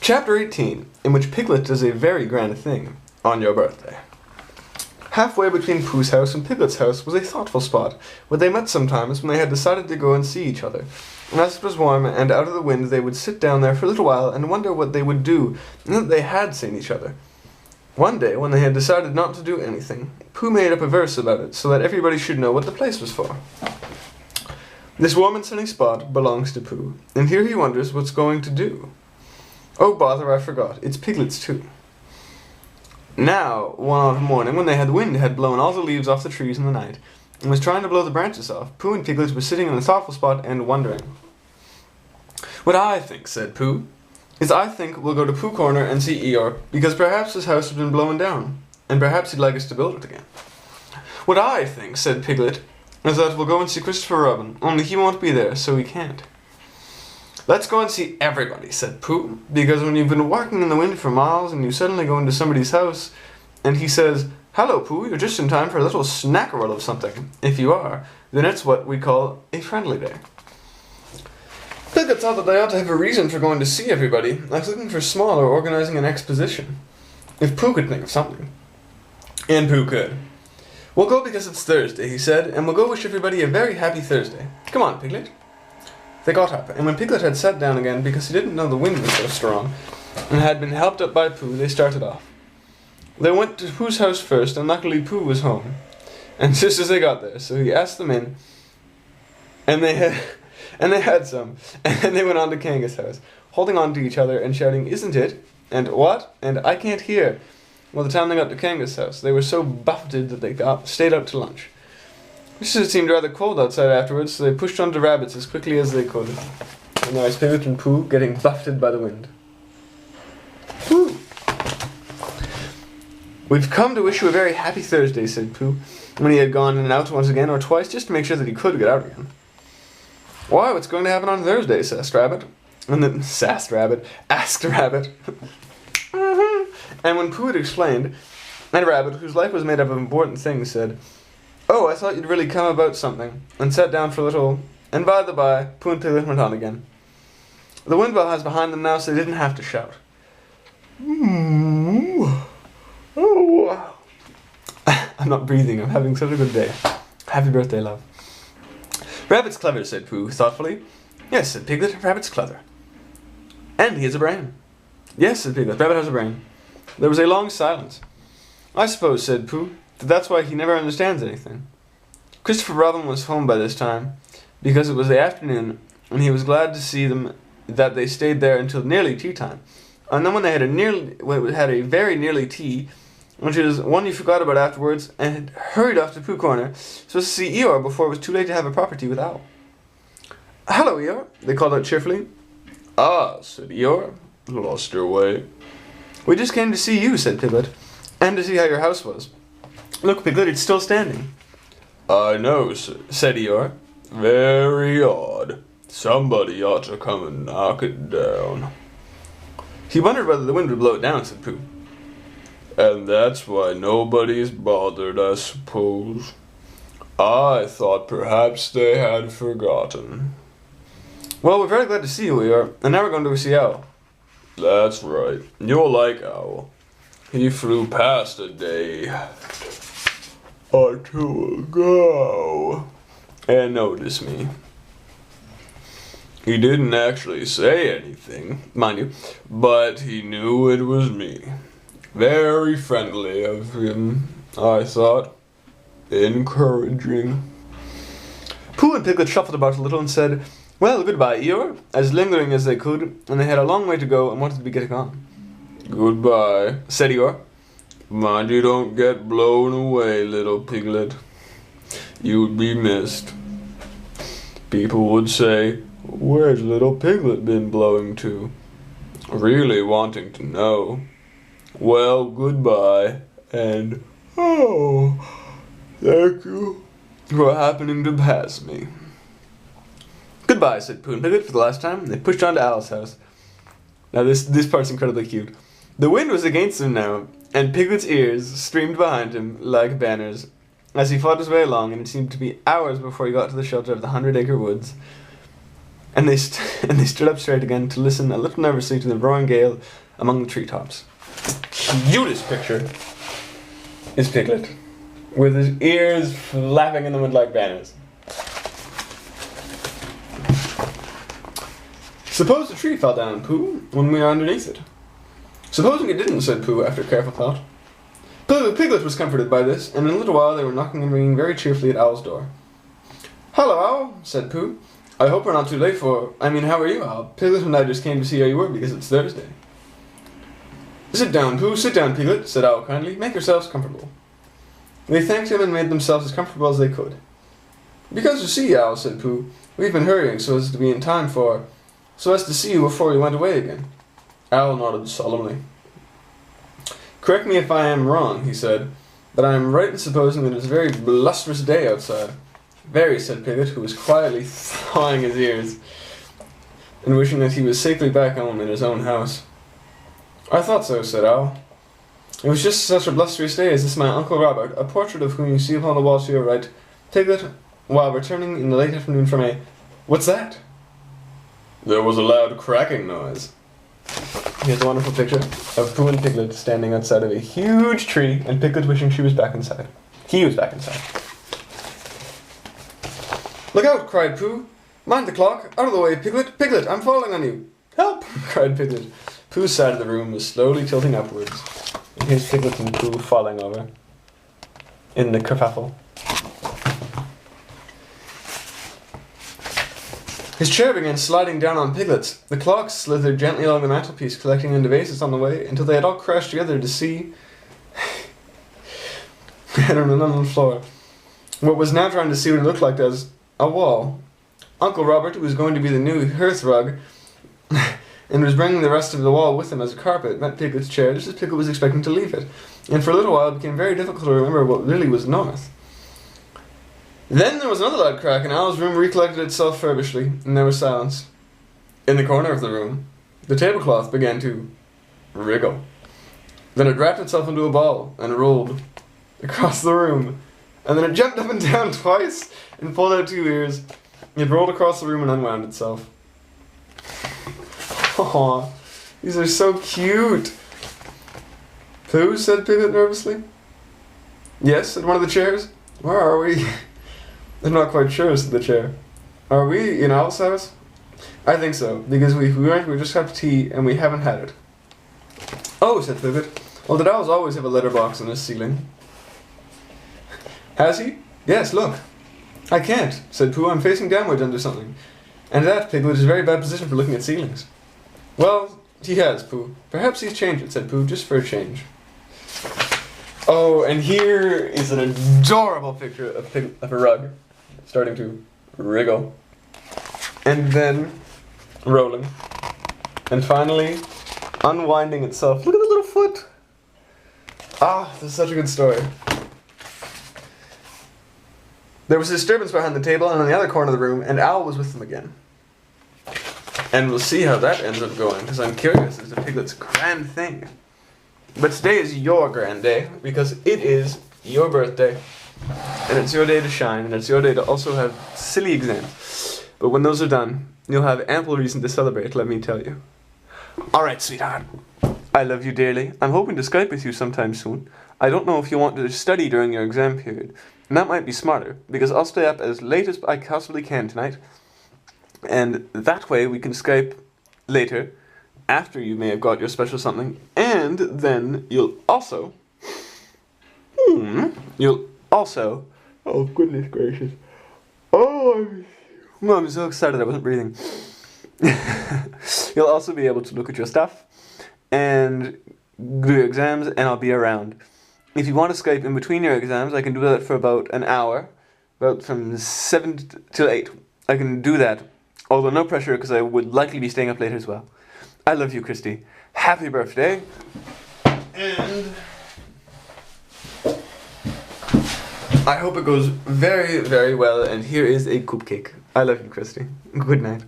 Chapter 18, in which Piglet does a very grand thing on your birthday. Halfway between Pooh's house and Piglet's house was a thoughtful spot, where they met sometimes when they had decided to go and see each other. And as it was warm and out of the wind, they would sit down there for a little while and wonder what they would do, now that they had seen each other. One day, when they had decided not to do anything, Pooh made up a verse about it, so that everybody should know what the place was for. This warm and sunny spot belongs to Pooh, and here he wonders what's going to do. Oh bother, I forgot, it's Piglet's too. Now, one autumn morning, when the wind had blown all the leaves off the trees in the night, and was trying to blow the branches off, Pooh and Piglet were sitting in a thoughtful spot and wondering. What I think, said Pooh, is I think we'll go to Pooh Corner and see Eeyore, because perhaps his house has been blown down, and perhaps he'd like us to build it again. What I think, said Piglet, is that we'll go and see Christopher Robin, only he won't be there, so we can't. Let's go and see everybody, said Pooh, because when you've been walking in the wind for miles and you suddenly go into somebody's house and he says, Hello, Pooh, you're just in time for a little snackerel of something. If you are, then it's what we call a friendly day. Piglet thought that they ought to have a reason for going to see everybody, like looking for small or organizing an exposition. If Pooh could think of something. And Pooh could. We'll go because it's Thursday, he said, and we'll go wish everybody a very happy Thursday. Come on, Piglet. They got up, and when Piglet had sat down again because he didn't know the wind was so strong, and had been helped up by Pooh, they started off. They went to Pooh's house first, and luckily Pooh was home. And just as they got there, so he asked them in, and they had some, and then they went on to Kanga's house, holding on to each other and shouting, Isn't it? And what? And I can't hear. By the time they got to Kanga's house, they were so buffeted that they stayed out to lunch. Just as it seemed rather cold outside afterwards, so they pushed on to Rabbits as quickly as they could. And there was Piglet and Pooh getting buffeted by the wind. Pooh! We've come to wish you a very happy Thursday, said Pooh, when he had gone in and out once again or twice, just to make sure that he could get out again. Why, what's going to happen on Thursday? Asked Rabbit. Asked Rabbit. And when Pooh had explained, and Rabbit, whose life was made up of important things, said, Oh, I thought you'd really come about something, and sat down for a little, and by the by, Pooh and Piglet went on again. The wind bell has behind them now, so they didn't have to shout. Oh. I'm not breathing, I'm having such a good day. Happy birthday, love. Rabbit's clever, said Pooh, thoughtfully. Yes, said Piglet, Rabbit's clever. And he has a brain. Yes, said Piglet, Rabbit has a brain. There was a long silence. I suppose, said Pooh, that's why he never understands anything. Christopher Robin was home by this time, because it was the afternoon, and he was glad to see them that they stayed there until nearly tea time. And then when they had a very nearly tea, which is one you forgot about afterwards, and had hurried off to Pooh Corner, so as to see Eeyore before it was too late to have a proper tea with Owl. Hello, Eeyore, they called out cheerfully. Ah, said Eeyore, lost your way. We just came to see you, said Piglet, and to see how your house was. Look, Piglet, it's still standing. I know, said Eeyore. Very odd. Somebody ought to come and knock it down. He wondered whether the wind would blow it down, said Pooh. And that's why nobody's bothered, I suppose. I thought perhaps they had forgotten. Well, we're very glad to see you, Eeyore, and now we're going to see Owl. That's right. You'll like Owl. He flew past a day or two ago and noticed me. He didn't actually say anything, mind you, but he knew it was me. Very friendly of him, I thought. Encouraging. Pooh and Piglet shuffled about a little and said, Well, goodbye, Eeyore, as lingering as they could, and they had a long way to go and wanted to be getting on. Goodbye, said Eeyore. Mind you don't get blown away, little Piglet. You'd be missed. People would say, Where's little Piglet been blowing to? Really wanting to know. Well, goodbye, and thank you for happening to pass me. Goodbye, said Pooh and Piglet for the last time, and they pushed on to Owl's house. Now this part's incredibly cute. The wind was against him now, and Piglet's ears streamed behind him like banners as he fought his way along, and it seemed to be hours before he got to the shelter of the 100-acre woods. and they stood up straight again to listen a little nervously to the roaring gale among the treetops. Cutest picture is Piglet, with his ears flapping in the wind like banners. Suppose the tree fell down, Pooh, when we are underneath it. Supposing it didn't, said Pooh after careful thought. Piglet was comforted by this, and in a little while they were knocking and ringing very cheerfully at Owl's door. "Hello, Owl," said Pooh. "I hope we're not too late how are you, Owl? Piglet and I just came to see how you were because it's Thursday." "Sit down, Pooh, sit down, Piglet," said Owl kindly. "Make yourselves comfortable." They thanked him and made themselves as comfortable as they could. "Because you see, Owl," said Pooh, "we've been hurrying so as to see you before you went away again." Owl nodded solemnly. "Correct me if I am wrong," he said, "but I am right in supposing that it is a very blusterous day outside." "Very," said Piglet, who was quietly thawing his ears and wishing that he was safely back home in his own house. "I thought so," said Owl. "It was just such a blusterous day as this my Uncle Robert, a portrait of whom you see upon the wall to your right, Piglet, while returning in the late afternoon from a—" "What's that?" "There was a loud cracking noise." Here's a wonderful picture of Pooh and Piglet standing outside of a huge tree, and Piglet wishing she was back inside. He was back inside. "Look out!" cried Pooh. "Mind the clock! Out of the way, Piglet! Piglet, I'm falling on you!" "Help!" cried Piglet. Pooh's side of the room was slowly tilting upwards. And here's Piglet and Pooh falling over in the kerfuffle. His chair began sliding down on Piglet's. The clock slithered gently along the mantelpiece, collecting into vases on the way, until they had all crashed together to see... I don't know, on the floor. What was now trying to see what it looked like as a wall. Uncle Robert, who was going to be the new hearth rug, and was bringing the rest of the wall with him as a carpet, met Piglet's chair just as Piglet was expecting to leave it, and for a little while it became very difficult to remember what really was north. Then there was another loud crack, and Owl's room recollected itself feverishly, and there was silence. In the corner of the room, the tablecloth began to wriggle. Then it wrapped itself into a ball and rolled across the room, and then it jumped up and down twice and pulled out two ears. It rolled across the room and unwound itself. Aww, these are so cute. "Pooh?" said Piglet nervously. "Yes," said one of the chairs. "Where are we?" "I'm not quite sure," said the chair. "Are we in Owl's house?" "I think so, because we just had tea and we haven't had it." "Oh," said Piglet. "Well, did Owls always have a letterbox on his ceiling?" "Has he?" "Yes, look." "I can't," said Pooh. "I'm facing downwards under something. And that, Piglet, is a very bad position for looking at ceilings." "Well, he has, Pooh. Perhaps he's changed it," said Pooh, "just for a change." Oh, and here is an adorable picture of a rug starting to wriggle, and then rolling, and finally unwinding itself. Look at the little foot! Ah, this is such a good story. There was a disturbance behind the table and in the other corner of the room, and Owl was with them again. And we'll see how that ends up going, because I'm curious as to Piglet's grand thing. But today is your grand day, because it is your birthday. And it's your day to shine, and it's your day to also have silly exams. But when those are done, you'll have ample reason to celebrate, let me tell you. Alright, sweetheart. I love you dearly. I'm hoping to Skype with you sometime soon. I don't know if you want to study during your exam period. And that might be smarter, because I'll stay up as late as I possibly can tonight. And that way we can Skype later, after you may have got your special something. And then you'll also... Oh, goodness gracious. Oh, I'm so excited I wasn't breathing. You'll also be able to look at your stuff and do your exams, and I'll be around. If you want to Skype in between your exams, I can do that for about an hour, about from 7 till 8. I can do that, although no pressure, because I would likely be staying up later as well. I love you, Christy. Happy birthday. And I hope it goes very, very well, and here is a cupcake. I love you, Christy. Good night.